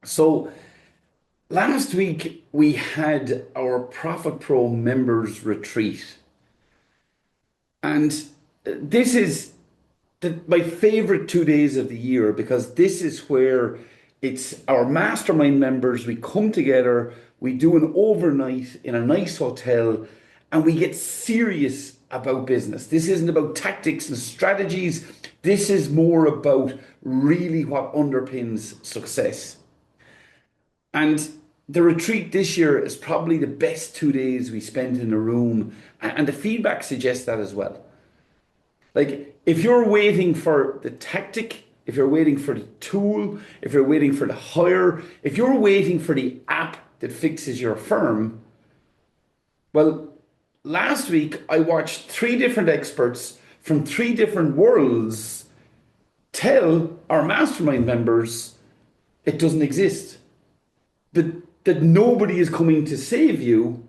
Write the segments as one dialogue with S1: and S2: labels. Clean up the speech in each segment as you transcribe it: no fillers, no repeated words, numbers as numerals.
S1: So last week we had our ProfitPro members retreat, and this is my favorite 2 days of the year because this is where it's our mastermind members. We come together, we do an overnight in a nice hotel, and we get serious about business. This isn't about tactics and strategies. This is more about really what underpins success. And the retreat this year is probably the best 2 days we spent in a room, and the feedback suggests that as well. Like, if you're waiting for the tactic, if you're waiting for the tool, if you're waiting for the hire, if you're waiting for the app that fixes your firm, well, last week I watched three different experts from three different worlds tell our mastermind members it doesn't exist, that nobody is coming to save you,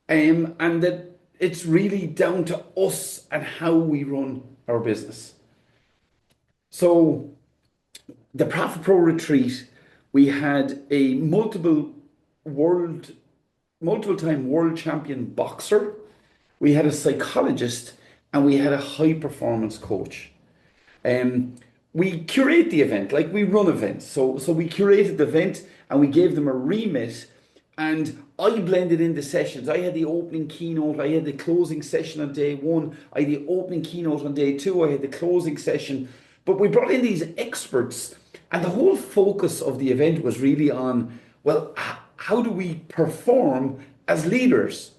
S1: and that it's really down to us and how we run our business. So the Profit Pro retreat, we had a multiple time world champion boxer, we had a psychologist, and we had a high performance coach. We curate the event like we run events. So we curated the event and we gave them a remit, and I blended in the sessions. I had the opening keynote, I had the closing session on day one, I had the opening keynote on day two, I had the closing session. But we brought in these experts, and the whole focus of the event was really on, well, how do we perform as leaders?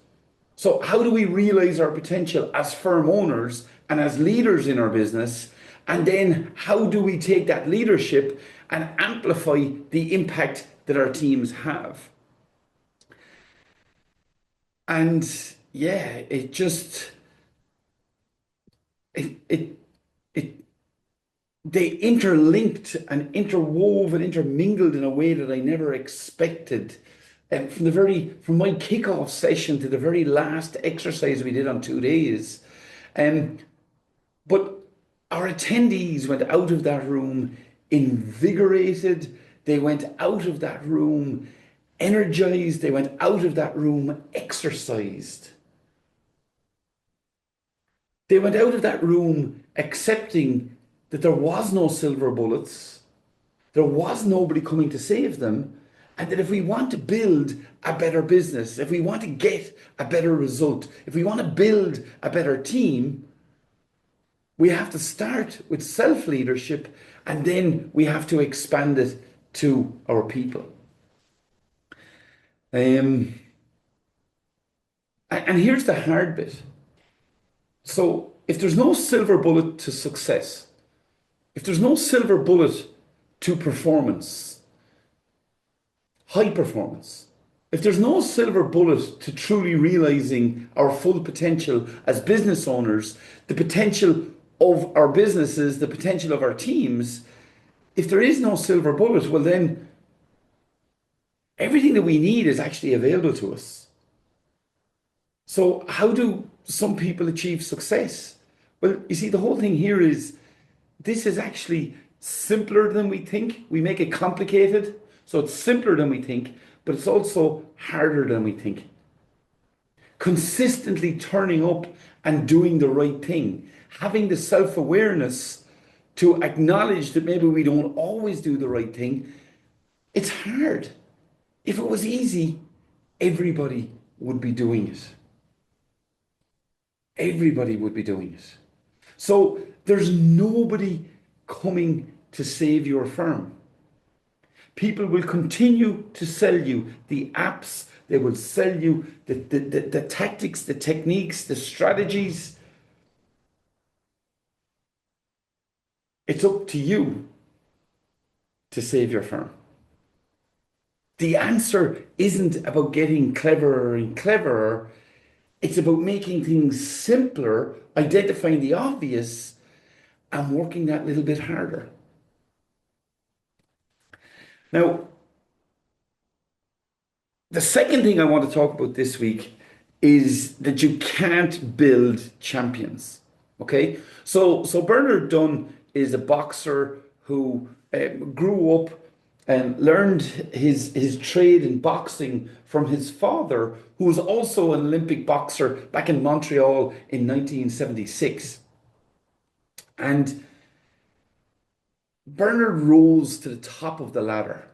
S1: So how do we realize our potential as firm owners and as leaders in our business? And then how do we take that leadership and amplify the impact that our teams have? And yeah, it they interlinked and interwove and intermingled in a way that I never expected. And from my kickoff session to the very last exercise we did on 2 days. But our attendees went out of that room invigorated. They went out of that room energized. They went out of that room exercised. They went out of that room accepting that there was no silver bullets. There was nobody coming to save them. And that if we want to build a better business, if we want to get a better result, if we want to build a better team, we have to start with self-leadership, and then we have to expand it to our people. And here's the hard bit. So if there's no silver bullet to success, if there's no silver bullet to performance, high performance, if there's no silver bullet to truly realizing our full potential as business owners, the potential of our businesses, the potential of our teams, if there is no silver bullet, well then everything that we need is actually available to us. So how do some people achieve success? Well, you see, the whole thing here is this is actually simpler than we think. We make it complicated, so it's simpler than we think, but it's also harder than we think. Consistently turning up and doing the right thing, having the self-awareness to acknowledge that maybe we don't always do the right thing, it's hard. If it was easy, everybody would be doing it. Everybody would be doing it. So there's nobody coming to save your firm. People will continue to sell you the apps. They will sell you the tactics, the techniques, the strategies. It's up to you to save your firm. The answer isn't about getting cleverer and cleverer. It's about making things simpler, identifying the obvious, and working that little bit harder. Now, the second thing I want to talk about this week is that you can't build champions. Okay? So Bernard Dunne is a boxer who grew up learned his trade in boxing from his father, who was also an Olympic boxer back in Montreal in 1976. And Bernard rose to the top of the ladder.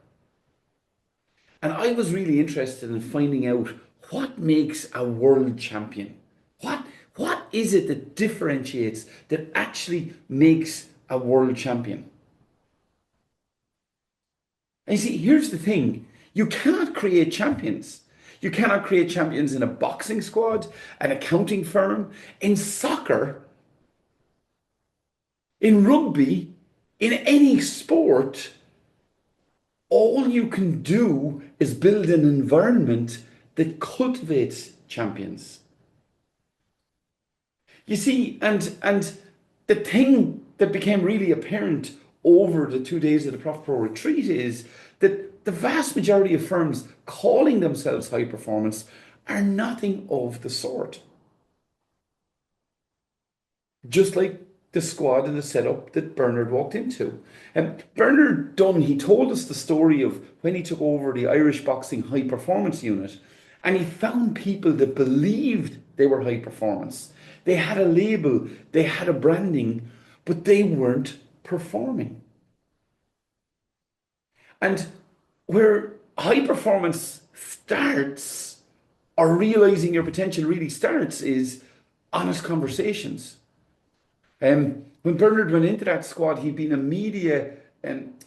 S1: And I was really interested in finding out what makes a world champion. What, what is it that differentiates, that actually makes a world champion? And you see, here's the thing. You cannot create champions. You cannot create champions in a boxing squad, an accounting firm, in soccer, in rugby, in any sport. All you can do is build an environment that cultivates champions. You see, and the thing that became really apparent over the 2 days of the ProfitPro retreat is that the vast majority of firms calling themselves high performance are nothing of the sort. Just like the squad and the setup that Bernard walked into. And Bernard Dunne, he told us the story of when he took over the Irish boxing high performance unit, and he found people that believed they were high performance. They had a label, they had a branding, but they weren't performing. And where high performance starts, or realizing your potential really starts, is honest conversations. When Bernard went into that squad, he'd been a media,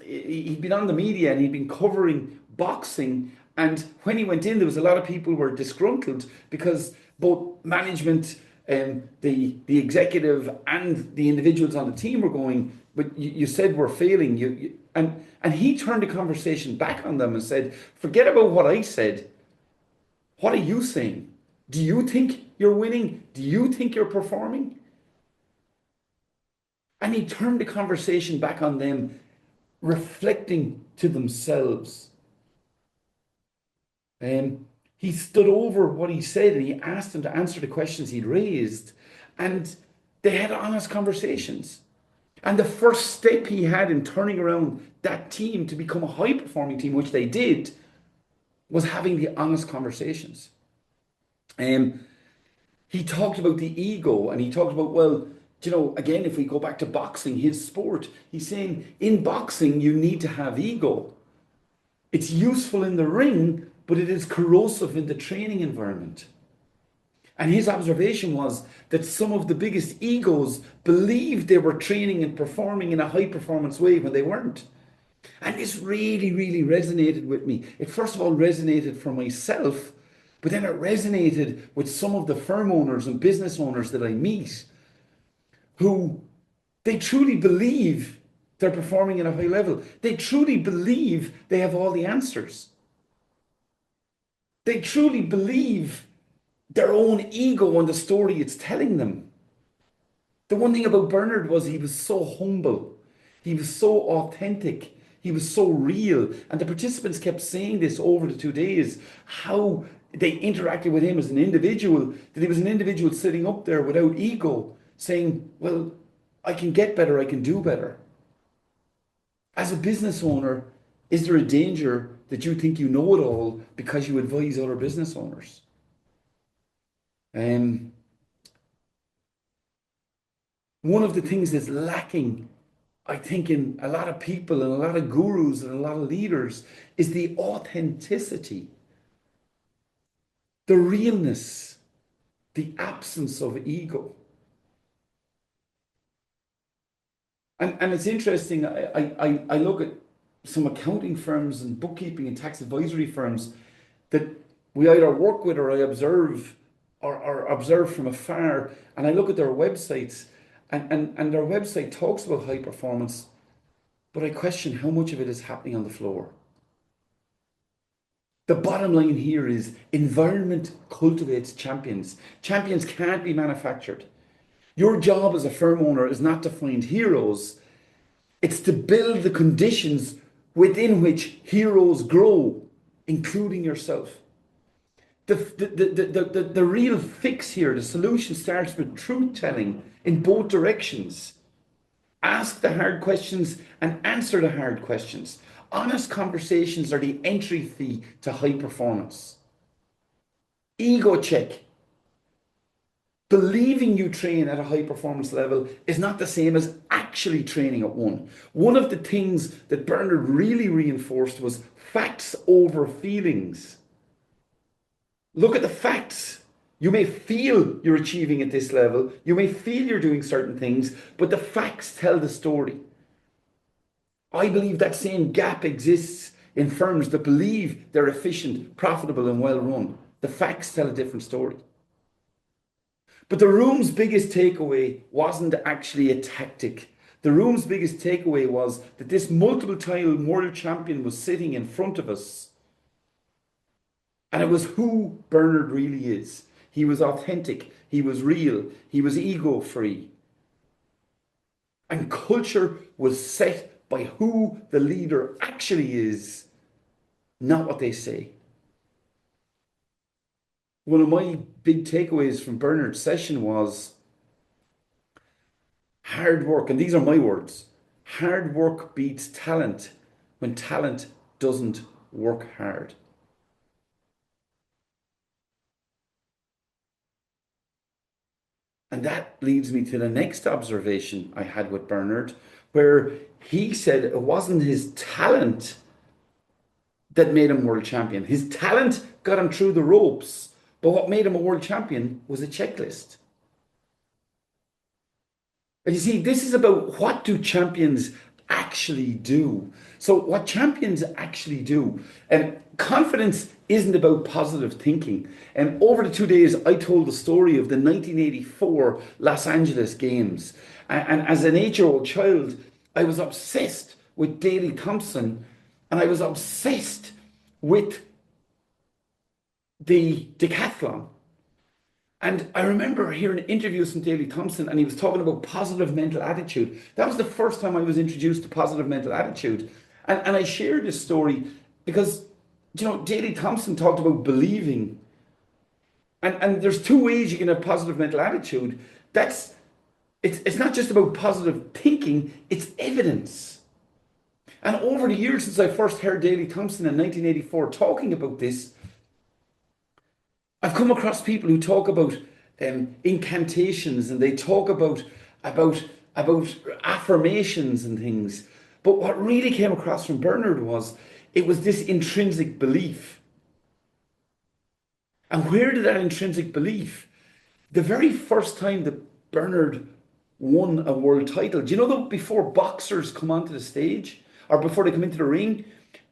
S1: he'd been on the media and he'd been covering boxing. And when he went in, there was a lot of people who were disgruntled because both management, the executive, and the individuals on the team were going, "But you said we're failing." And he turned the conversation back on them and said, "Forget about what I said. What are you saying? Do you think you're winning? Do you think you're performing?" And he turned the conversation back on them, reflecting to themselves. He stood over what he said and he asked them to answer the questions he'd raised. And they had honest conversations. And the first step he had in turning around that team to become a high performing team, which they did, was having the honest conversations. He talked about the ego and he talked about, well, again, if we go back to boxing, his sport, he's saying in boxing, you need to have ego. It's useful in the ring, but it is corrosive in the training environment. And his observation was that some of the biggest egos believed they were training and performing in a high performance way when they weren't. And this really, really resonated with me. It first of all resonated for myself, but then it resonated with some of the firm owners and business owners that I meet who they truly believe they're performing at a high level. They truly believe they have all the answers. They truly believe their own ego and the story it's telling them. The one thing about Bernard was he was so humble. He was so authentic. He was so real. And the participants kept saying this over the 2 days, how they interacted with him as an individual, that he was an individual sitting up there without ego, saying, well, I can get better, I can do better. As a business owner, is there a danger that you think you know it all because you advise other business owners? One of the things that's lacking, I think, in a lot of people and a lot of gurus and a lot of leaders is the authenticity, the realness, the absence of ego. And it's interesting, I look at some accounting firms and bookkeeping and tax advisory firms that we either work with or I observe or observe from afar, and I look at their websites and their website talks about high performance, but I question how much of it is happening on the floor. The bottom line here is environment cultivates champions. Champions can't be manufactured. Your job as a firm owner is not to find heroes. It's to build the conditions within which heroes grow, including yourself. The real fix here, the solution starts with truth telling in both directions. Ask the hard questions and answer the hard questions. Honest conversations are the entry fee to high performance. Ego check. Believing you train at a high performance level is not the same as actually training at one. One of the things that Bernard really reinforced was facts over feelings. Look at the facts. You may feel you're achieving at this level, you may feel you're doing certain things, but the facts tell the story. I believe that same gap exists in firms that believe they're efficient, profitable, and well run. The facts tell a different story. But the room's biggest takeaway wasn't actually a tactic. The room's biggest takeaway was that this multiple time world champion was sitting in front of us. And it was who Bernard really is. He was authentic. He was real. He was ego free. And culture was set by who the leader actually is, not what they say. One of my big takeaways from Bernard's session was hard work, and these are my words, hard work beats talent when talent doesn't work hard. And that leads me to the next observation I had with Bernard, where he said it wasn't his talent that made him world champion. His talent got him through the ropes, but what made him a world champion was a checklist. And you see, this is about what do champions actually do. So what champions actually do, and confidence isn't about positive thinking. And over the 2 days, I told the story of the 1984 Los Angeles Games. And as an 8-year-old child, I was obsessed with Daley Thompson, and I was obsessed with the decathlon. And I remember hearing interviews from Daley Thompson, and he was talking about positive mental attitude. That was the first time I was introduced to positive mental attitude. And I shared this story because, Daley Thompson talked about believing. And there's two ways you can have positive mental attitude. It's not just about positive thinking, it's evidence. And over the years since I first heard Daley Thompson in 1984 talking about this, I've come across people who talk about incantations, and they talk about affirmations and things. But what really came across from Bernard was it was this intrinsic belief. And where did that intrinsic belief? The very first time that Bernard won a world title, do you know that before boxers come onto the stage or before they come into the ring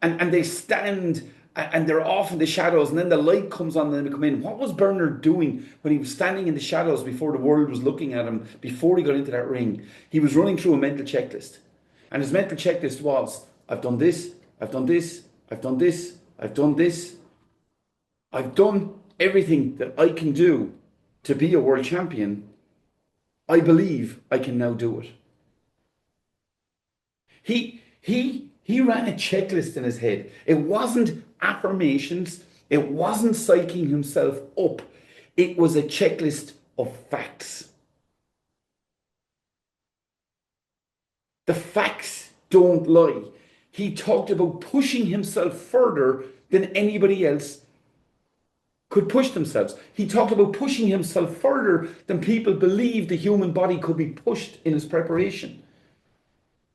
S1: and they stand and they're off in the shadows, and then the light comes on and then they come in. What was Bernard doing when he was standing in the shadows before the world was looking at him, before he got into that ring? He was running through a mental checklist. And his mental checklist was, I've done this, I've done this, I've done this, I've done this. I've done everything that I can do to be a world champion. I believe I can now do it. He ran a checklist in his head. It wasn't affirmations. It wasn't psyching himself up. It was a checklist of facts. The facts don't lie. He talked about pushing himself further than anybody else could push themselves. He talked about pushing himself further than people believed the human body could be pushed in his preparation.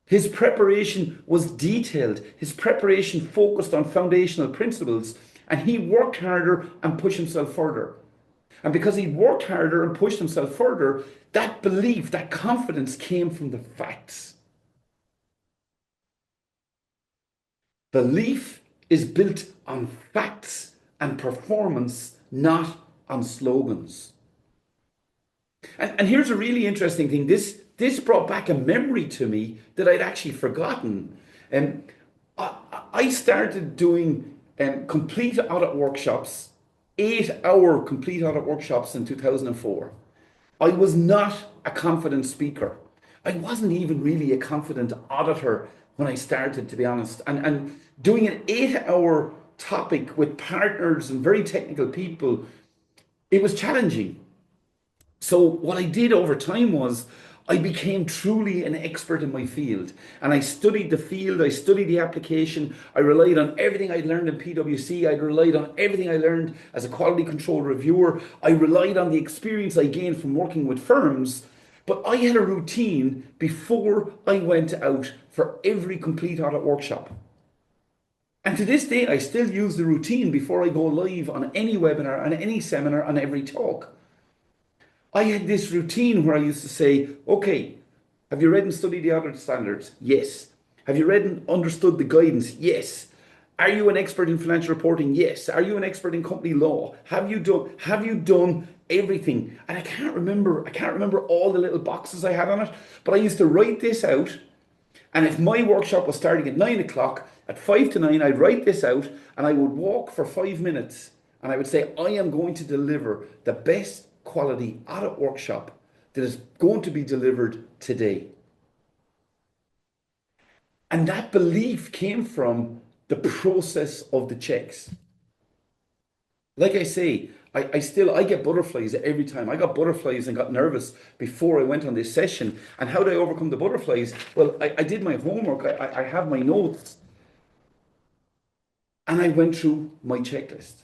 S1: His preparation was detailed. His preparation focused on foundational principles, and he worked harder and pushed himself further. And because he worked harder and pushed himself further, that belief, that confidence came from the facts. Belief is built on facts and performance, not on slogans. And here's a really interesting thing. This brought back a memory to me that I'd actually forgotten. I started doing complete audit workshops, 8-hour complete audit workshops in 2004. I was not a confident speaker. I wasn't even really a confident auditor when I started, to be honest. And doing an 8-hour topic with partners and very technical people, it was challenging. So what I did over time was I became truly an expert in my field. And I studied the field, I studied the application, I relied on everything I'd learned in PwC, I relied on everything I learned as a quality control reviewer, I relied on the experience I gained from working with firms. But I had a routine before I went out for every complete audit workshop. And to this day, I still use the routine before I go live on any webinar, on any seminar, on every talk. I had this routine where I used to say, okay, have you read and studied the audit standards? Yes. Have you read and understood the guidance? Yes. Are you an expert in financial reporting? Yes. Are you an expert in company law? Have you done everything? And I can't remember all the little boxes I had on it, but I used to write this out. And if my workshop was starting at 9 o'clock, at 5 to 9, I'd write this out and I would walk for 5 minutes and I would say, I am going to deliver the best quality audit workshop that is going to be delivered today. And that belief came from the process of the checks. Like I say, I get butterflies every time. I got butterflies and got nervous before I went on this session. And how did I overcome the butterflies? Well, I did my homework. I have my notes and I went through my checklist.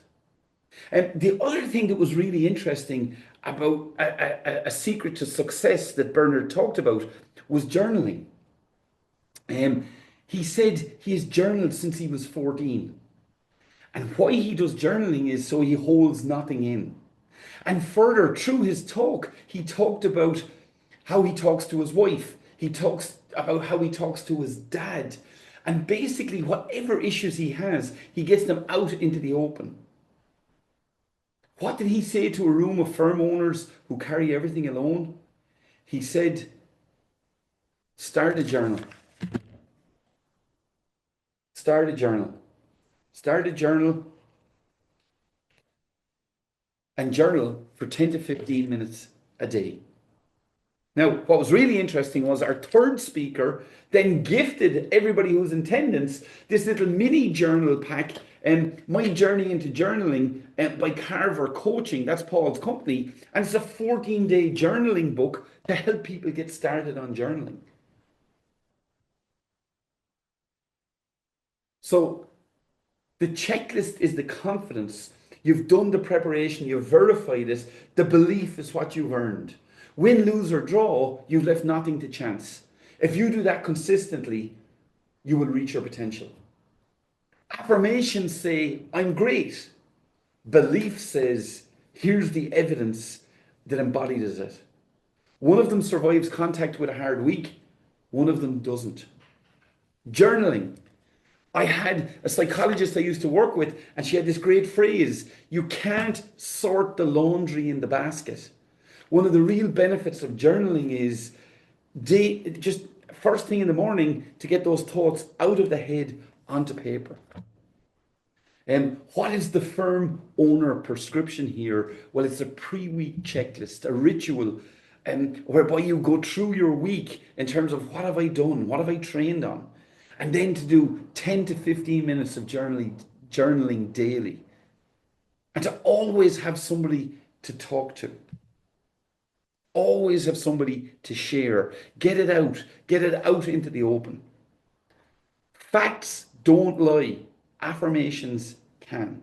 S1: And the other thing that was really interesting about a secret to success that Bernard talked about was journaling. He said he has journaled since he was 14. And why he does journaling is so he holds nothing in. And further, through his talk, he talked about how he talks to his wife. He talks about how he talks to his dad. And basically, whatever issues he has, he gets them out into the open. What did he say to a room of firm owners who carry everything alone? He said, start a journal. Start a journal. Start a journal and journal for 10 to 15 minutes a day. Now, what was really interesting was our third speaker then gifted everybody who was in attendance this little mini journal pack, My Journey into Journaling by Carver Coaching. That's Paul's company. And it's a 14-day journaling book to help people get started on journaling. So the checklist is the confidence. You've done the preparation, you've verified it. The belief is what you've earned. Win, lose, or draw, you've left nothing to chance. If you do that consistently, you will reach your potential. Affirmations say, I'm great. Belief says, here's the evidence that embodies it. One of them survives contact with a hard week, one of them doesn't. Journaling. I had a psychologist I used to work with, and she had this great phrase, you can't sort the laundry in the basket. One of the real benefits of journaling is just first thing in the morning to get those thoughts out of the head onto paper. What is the firm owner prescription here? Well, it's a pre-week checklist, a ritual, whereby you go through your week in terms of what have I done, what have I trained on, and then to do 10 to 15 minutes of journaling daily, and to always have somebody to talk to. Always have somebody to share. Get it out into the open. Facts don't lie. Affirmations can.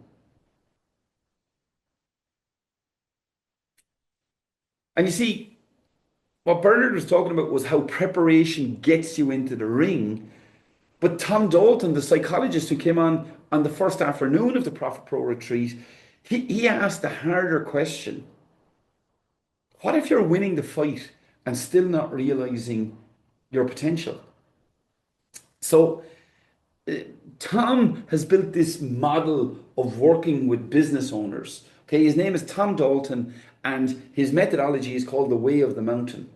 S1: And you see, what Bernard was talking about was how preparation gets you into the ring. But Tom Dalton, the psychologist who came on the first afternoon of the ProfitPro retreat, he asked a harder question. What if you're winning the fight and still not realizing your potential? So Tom has built this model of working with business owners. Okay, his name is Tom Dalton, and his methodology is called the Way of the Mountain.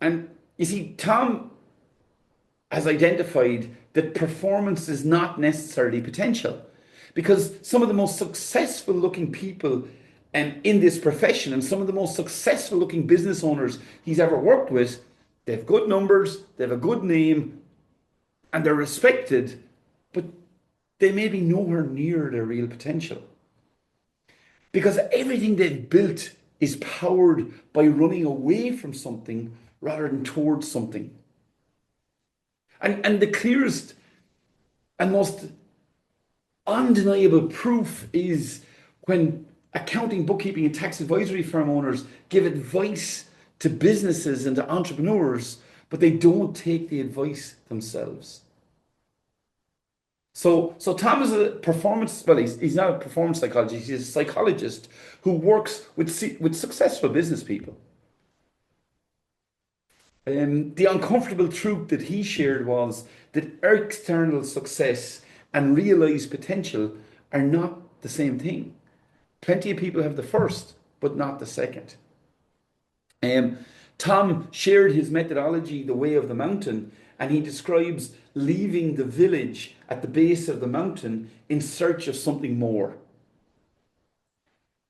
S1: And you see, Tom has identified that performance is not necessarily potential, because some of the most successful looking people in this profession and some of the most successful looking business owners he's ever worked with, they have good numbers, they have a good name, and they're respected, but they may be nowhere near their real potential. Because everything they've built is powered by running away from something rather than towards something. And the clearest and most undeniable proof is when accounting, bookkeeping, and tax advisory firm owners give advice to businesses and to entrepreneurs, but they don't take the advice themselves. So Tom is a performance, well, he's not a performance psychologist, he's a psychologist who works with successful business people. The uncomfortable truth that he shared was that external success and realized potential are not the same thing. Plenty of people have the first, but not the second. Um, Tom shared his methodology, the way of the mountain, and he describes leaving the village at the base of the mountain in search of something more.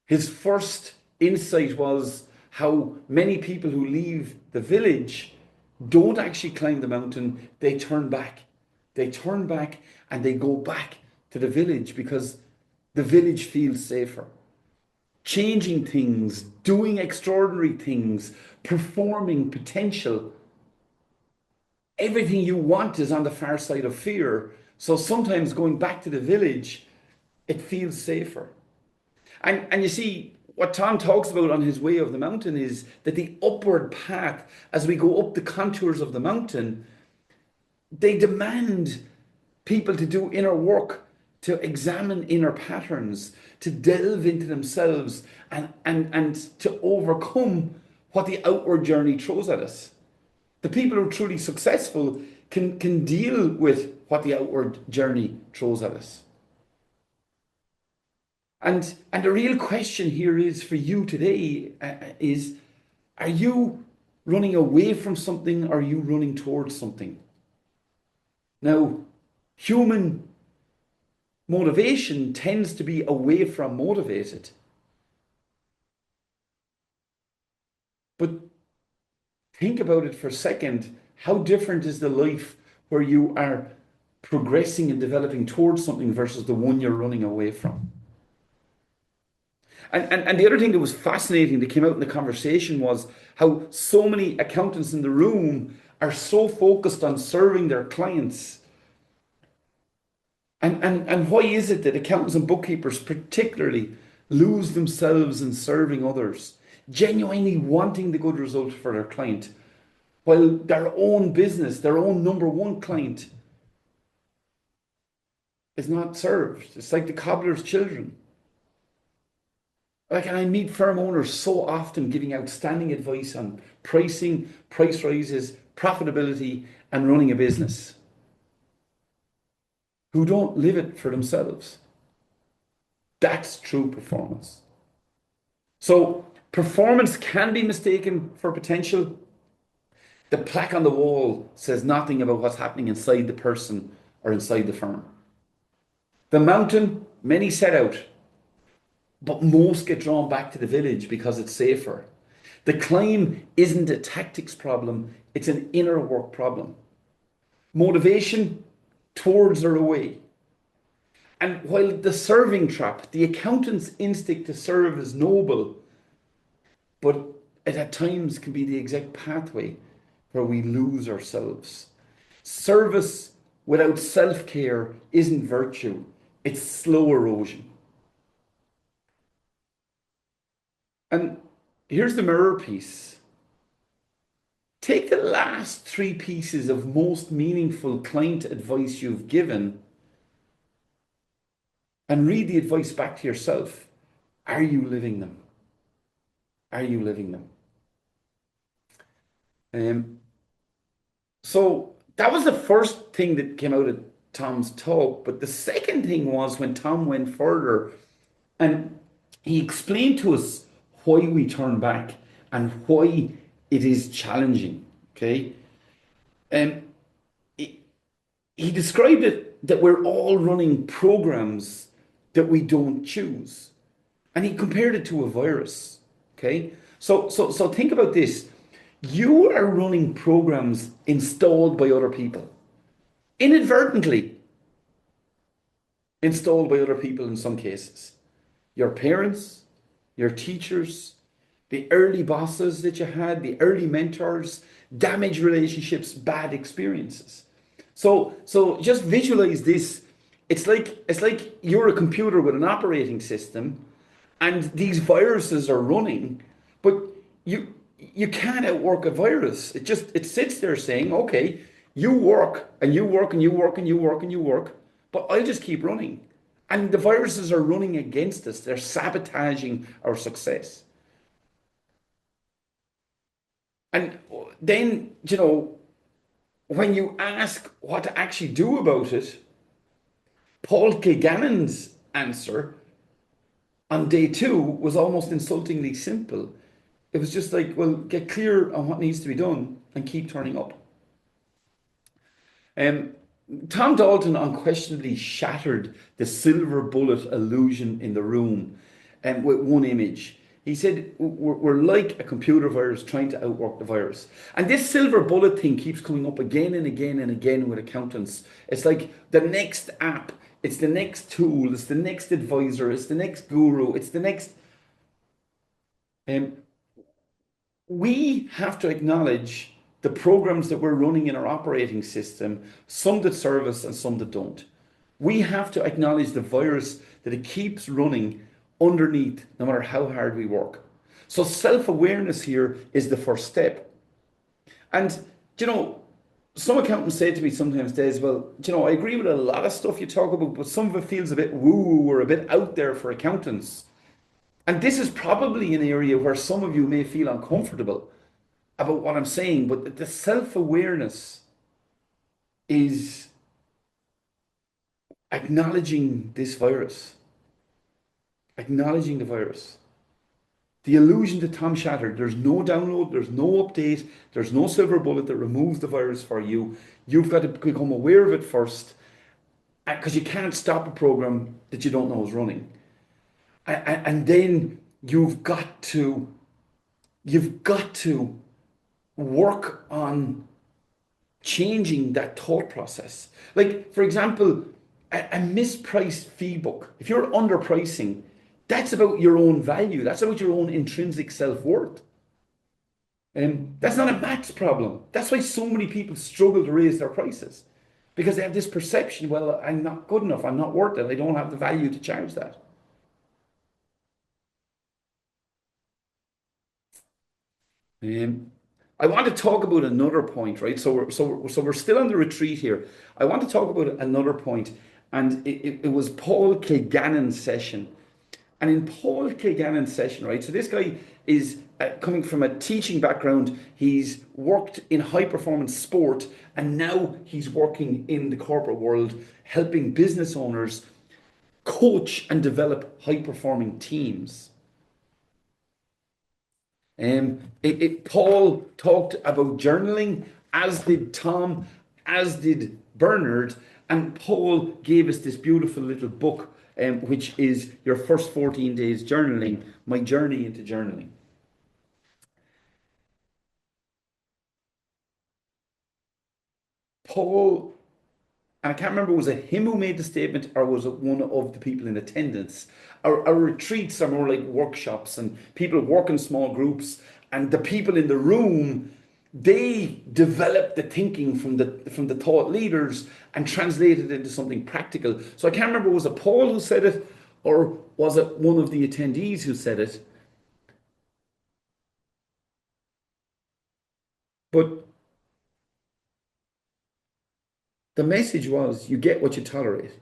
S1: His first insight was how many people who leave the village don't actually climb the mountain, they turn back. They turn back and they go back to the village because the village feels safer. Changing things, doing extraordinary things, performing potential. Everything you want is on the far side of fear. So sometimes going back to the village, it feels safer. And you see, what Tom talks about on his way of the mountain is that the upward path, as we go up the contours of the mountain, they demand people to do inner work, to examine inner patterns, to delve into themselves and to overcome what the outward journey throws at us. The people who are truly successful can deal with what the outward journey throws at us. And the real question here is for you today is, are you running away from something or are you running towards something? Now, human motivation tends to be away from motivated. But think about it for a second. How different is the life where you are progressing and developing towards something versus the one you're running away from? And the other thing that was fascinating that came out in the conversation was how so many accountants in the room are so focused on serving their clients. And why is it that accountants and bookkeepers particularly lose themselves in serving others, genuinely wanting the good result for their client, while their own business, their own number one client, is not served? It's like the cobbler's children. Like, and I meet firm owners so often giving outstanding advice on pricing, price rises, profitability, and running a business, who don't live it for themselves. That's true performance. So performance can be mistaken for potential. The plaque on the wall says nothing about what's happening inside the person or inside the firm. The mountain, many set out, but most get drawn back to the village because it's safer. The climb isn't a tactics problem, it's an inner work problem. Motivation, towards or away. And while the serving trap, the accountant's instinct to serve is noble, but it at times can be the exact pathway where we lose ourselves. Service without self-care isn't virtue, it's slow erosion. And here's the mirror piece. Take the last three pieces of most meaningful client advice you've given and read the advice back to yourself. Are you living them? Are you living them? So that was the first thing that came out of Tom's talk. But the second thing was when Tom went further and he explained to us why we turn back and why it is challenging. Okay. And he described it that we're all running programs that we don't choose. And he compared it to a virus. Okay. So think about this. You are running programs installed by other people, inadvertently installed by other people in some cases. Your parents, your teachers, the early bosses that you had, the early mentors, damaged relationships, bad experiences. So just visualize this. It's like you're a computer with an operating system, and these viruses are running, but you you can't outwork a virus. It sits there saying, okay, you work and you work and you work and you work and you work, but I'll just keep running. And the viruses are running against us. They're sabotaging our success. And then, when you ask what to actually do about it, Paul Kilgannon's answer on day two was almost insultingly simple. It was just like, well, get clear on what needs to be done and keep turning up. Um, Tom Dalton unquestionably shattered the silver bullet illusion in the room with one image. He said, we're like a computer virus trying to outwork the virus. And this silver bullet thing keeps coming up again and again and again with accountants. It's like the next app, it's the next tool, it's the next advisor, it's the next guru, it's the next. Um, we have to acknowledge the programs that we're running in our operating system, some that serve us and some that don't. We have to acknowledge the virus that it keeps running underneath, no matter how hard we work. So self-awareness here is the first step. And, you know, some accountants say to me sometimes, Des, well, I agree with a lot of stuff you talk about, but some of it feels a bit woo-woo or a bit out there for accountants. And this is probably an area where some of you may feel uncomfortable about what I'm saying, but the self-awareness is acknowledging this virus, acknowledging the virus. The illusion that Tom shattered, there's no download, there's no update, there's no silver bullet that removes the virus for you. You've got to become aware of it first, because you can't stop a program that you don't know is running. And then you've got to work on changing that thought process. Like, for example, a mispriced fee book. If you're underpricing, that's about your own value. That's about your own intrinsic self-worth. And that's not a maths problem. That's why so many people struggle to raise their prices, because they have this perception, well, I'm not good enough. I'm not worth it. I don't have the value to charge that. Um, I want to talk about another point, right? So we're still on the retreat here. I want to talk about another point, and it was Paul Kilgannon's session. And in Paul Kilgannon's session, right? So this guy is coming from a teaching background. He's worked in high performance sport, and now he's working in the corporate world, helping business owners coach and develop high performing teams. Paul talked about journaling, as did Tom, as did Bernard, and Paul gave us this beautiful little book, which is Your First 14 Days Journaling, My Journey into Journaling. Paul, and I can't remember, was it him who made the statement or was it one of the people in attendance? Our retreats are more like workshops, and people work in small groups, and the people in the room, they develop the thinking from the thought leaders and translate it into something practical. So I can't remember, was it Paul who said it, or was it one of the attendees who said it? But the message was, you get what you tolerate.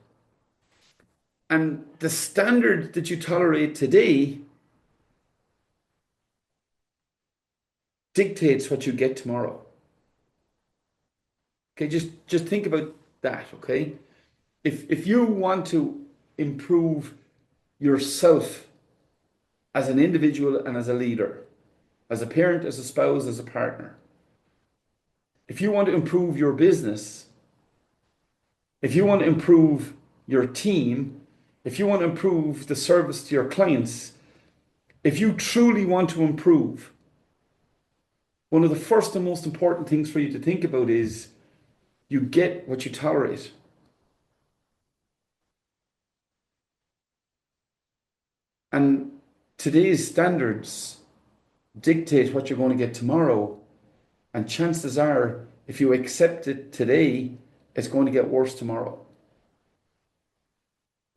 S1: And the standard that you tolerate today dictates what you get tomorrow. Okay, just think about that, okay? If you want to improve yourself as an individual and as a leader, as a parent, as a spouse, as a partner, if you want to improve your business, if you want to improve your team, if you want to improve the service to your clients, if you truly want to improve, one of the first and most important things for you to think about is you get what you tolerate. And today's standards dictate what you're going to get tomorrow. And chances are, if you accept it today, it's going to get worse tomorrow.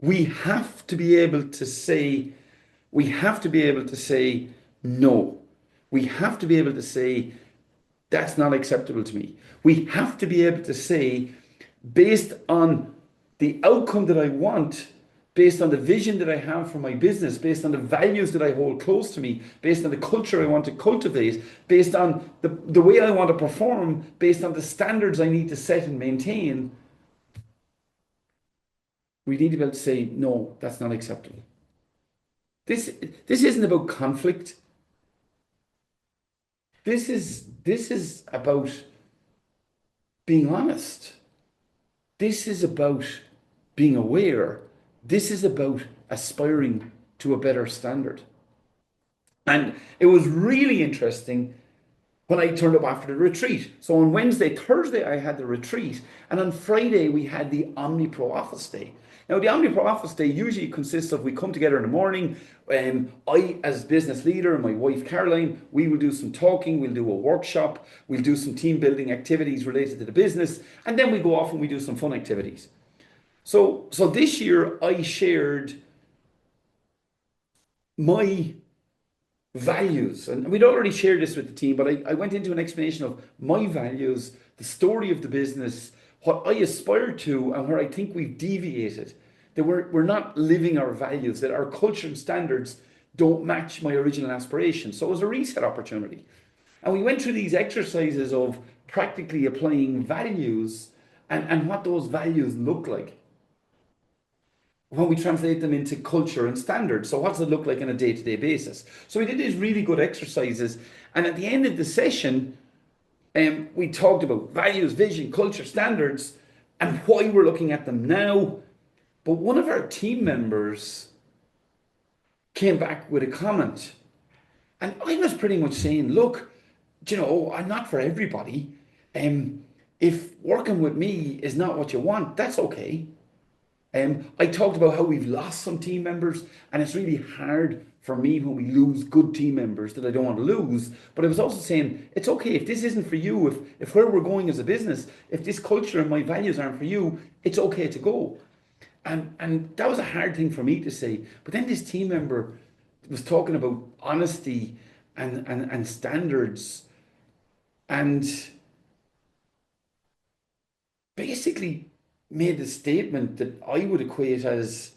S1: We have to be able to say, we have to be able to say no. We have to be able to say, that's not acceptable to me. We have to be able to say, based on the outcome that I want, based on the vision that I have for my business, based on the values that I hold close to me, based on the culture I want to cultivate, based on the way I want to perform, based on the standards I need to set and maintain, we need to be able to say, no, that's not acceptable. This, this isn't about conflict. This is about being honest. This is about being aware. This is about aspiring to a better standard. And it was really interesting when I turned up after the retreat. So on Wednesday, Thursday, I had the retreat. And on Friday, we had the OmniPro Office Day. Now, the OmniPro Office Day usually consists of we come together in the morning. I, as business leader, and my wife Caroline, we will do some talking. We'll do a workshop. We'll do some team building activities related to the business. And then we go off and we do some fun activities. So this year, I shared my values. And we'd already shared this with the team, but I went into an explanation of my values, the story of the business, what I aspire to, and where I think we've deviated. That we're not living our values, that our culture and standards don't match my original aspirations. So it was a reset opportunity. And we went through these exercises of practically applying values and what those values look like when we translate them into culture and standards. So what does it look like on a day-to-day basis? So we did these really good exercises. And at the end of the session, we talked about values, vision, culture, standards, and why we're looking at them now. But one of our team members came back with a comment. And I was pretty much saying, look, I'm not for everybody. If working with me is not what you want, that's okay. I talked about how we've lost some team members, and it's really hard for me when we lose good team members that I don't want to lose. But I was also saying, it's okay if this isn't for you, if where we're going as a business, if this culture and my values aren't for you, it's okay to go. And that was a hard thing for me to say. But then this team member was talking about honesty and standards, and basically made a statement that I would equate as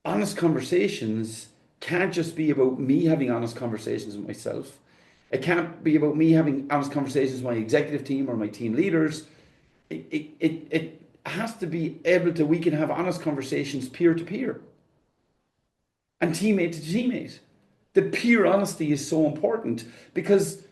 S1: honest conversations can't just be about me having honest conversations with myself. It can't be about me having honest conversations with my executive team or my team leaders. It has to be able to, we can have honest conversations peer to peer and teammate to teammate. The peer honesty is so important because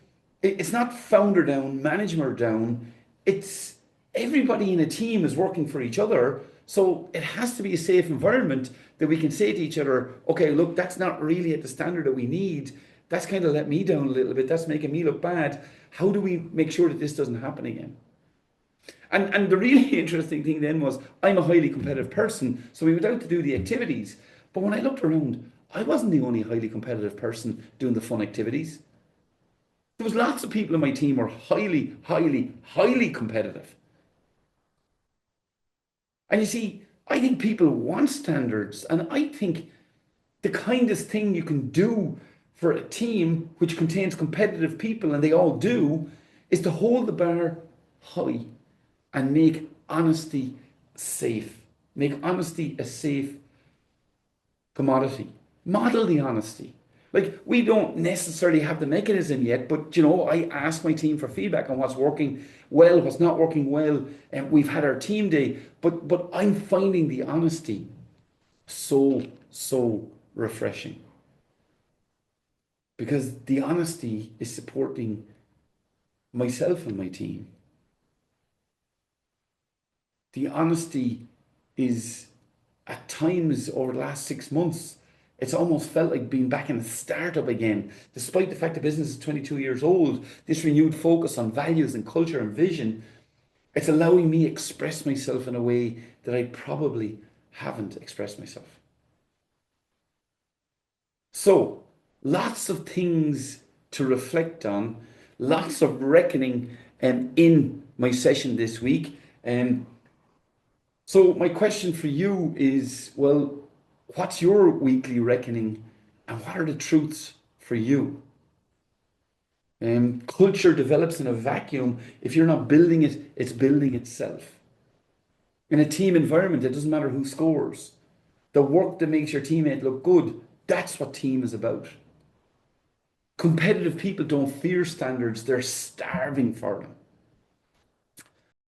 S1: it's not founder down, management down. It's everybody in a team is working for each other. So it has to be a safe environment that we can say to each other, okay, look, that's not really at the standard that we need. That's kind of let me down a little bit. That's making me look bad. How do we make sure that this doesn't happen again? And the really interesting thing then was I'm a highly competitive person. So we went out to do the activities. But when I looked around, I wasn't the only highly competitive person doing the fun activities. There was lots of people in my team who were highly, highly, highly competitive. And you see, I think people want standards, and I think the kindest thing you can do for a team which contains competitive people, and they all do, is to hold the bar high and make honesty safe. Make honesty a safe commodity. Model the honesty. Like, we don't necessarily have the mechanism yet, but I ask my team for feedback on what's working well, what's not working well, and we've had our team day, but I'm finding the honesty so refreshing. Because the honesty is supporting myself and my team. The honesty is, at times over the last 6 months, it's almost felt like being back in a startup again. Despite the fact the business is 22 years old, this renewed focus on values and culture and vision, it's allowing me express myself in a way that I probably haven't expressed myself. So, lots of things to reflect on, lots of reckoning in my session this week. So my question for you is, well, what's your weekly reckoning and what are the truths for you? Culture develops in a vacuum. If you're not building it, it's building itself. In a team environment, it doesn't matter who scores. The work that makes your teammate look good, that's what team is about. Competitive people don't fear standards, they're starving for them.